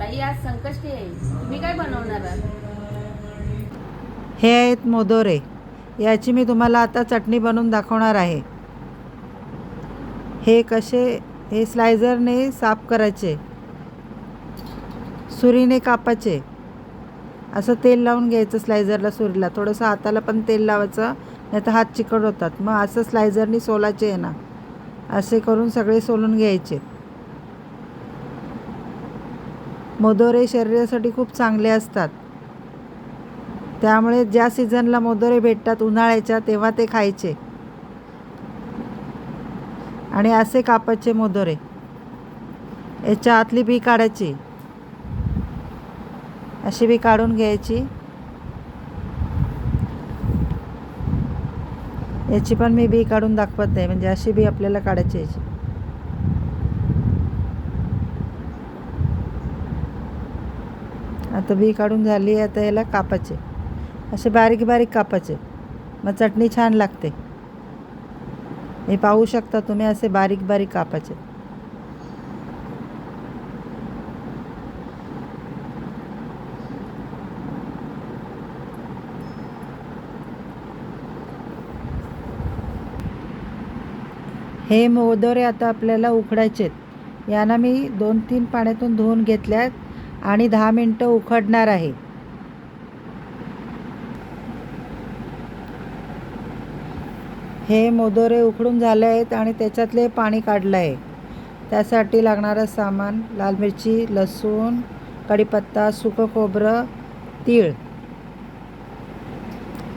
आई आज संकष्टी आहे, तुम्ही काय बनवणार आहात? हे आहेत मोदोरे. याची मी तुम्हाला आता चटणी बनवून दाखवणार आहे. हे स्लायझरने साफ करायचे, सुरीने कापायचे. असं तेल लावून घ्यायचं स्लायझरला, सुरीला थोडंसं हाताला पण तेल लावायचं, नाही तर हात चिकट होतात. मग असं स्लायझरनी सोलायचे आहे ना, असे करून सगळे सोलून घ्यायचे. मोदोरे शरीरासाठी खूप चांगले असतात, त्यामुळे ज्या सीझनला मोदोरे भेटतात उन्हाळ्याच्या, तेव्हा ते खायचे. आणि असे कापायचे मोदोरे. याच्या आतली बी काढायची, अशी बी काढून घ्यायची. याची पण मी बी काढून दाखवत आहे, म्हणजे अशी बी आपल्याला काढायची याची. आता बी काढून झाली. आता याला कापायचे, असे बारीक बारीक कापायचे, मग चटणी छान लागते. हे पाहू शकता तुम्ही, असे बारीक बारीक कापायचे. हे मोदोरे आता आपल्याला उकडायचेत. यांना मी 2-3 पाण्यातून धुवून घेतल्यात आणि 10 मिनटं उकडणार आहे. हे मोदोरे उकडून झाले आहेत आणि त्याच्यातले पाणी काढलं आहे. त्यासाठी लागणारं सामान: लाल मिरची, लसूण, कढीपत्ता, सुकं खोबरं, तीळ.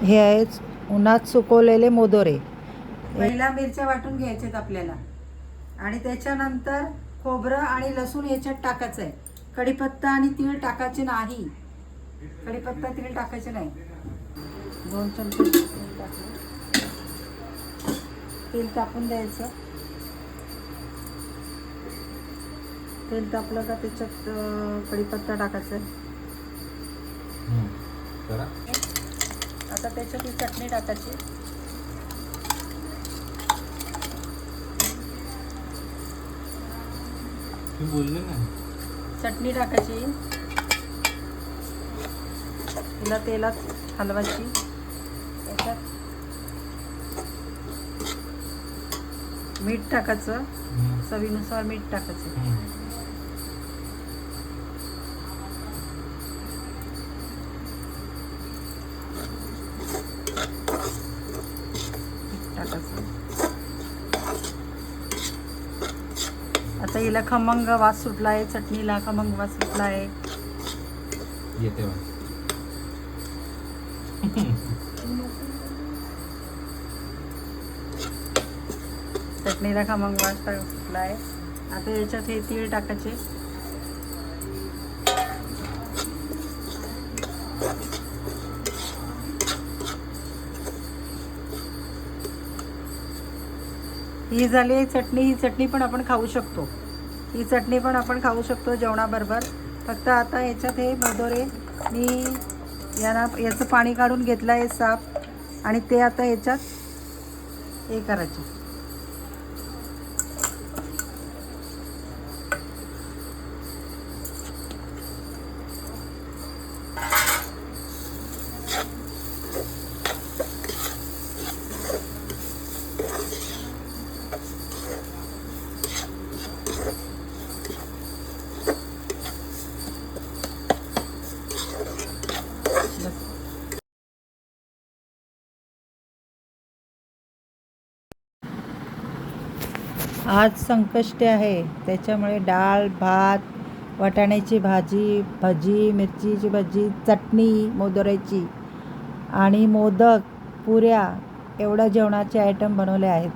हे आहेत उन्हात सुकवलेले मोदोरे. पहिला मिरच्या वाटून घ्यायच्यात आपल्याला, आणि त्याच्यानंतर खोबरं आणि लसूण याच्यात टाकायचं आहे. कढीपत्ता आणि तीळ टाकायचे नाही, कढीपत्ता तीळ टाकायचे नाही. 2 चमचे तेल टाकलं, तेल तापून द्यायचं. तेल तापलं का त्याच्यात कढीपत्ता टाकायचा आहे. आता त्याच्यात ही चटणी टाकायची. बोलले ना, चटणी टाकायची, तिला तेलात हलवायची. त्याच्यात मीठ टाकायचं, चवीनुसार मीठ टाकायचं. आता हिला खमंग वास सुटला आहे, चटणीला खमंग वास सुटला आहे. येते चटणीला खमंग वास सुटला आहे. आता याच्यात हे तीळ टाकायचे. ही झाली आहे चटणी. ही चटणी पण आपण खाऊ शकतो, ही चटणी पण आपण खाऊ शकतो जेवणाबरोबर. फक्त आता याच्यात हे मोदोरे मी याचं पाणी काढून घेतलं आहे साफ, आणि ते आता याच्यात हे करायचे. आज संकष्टी आहे, त्याच्यामुळे डाळ, भात, वाटाण्याची भाजी, भजी, मिरचीची भजी, चटणी मोदोऱ्याची आणि मोदक, पुऱ्या, एवढ्या जेवणाचे आयटम बनवले आहेत.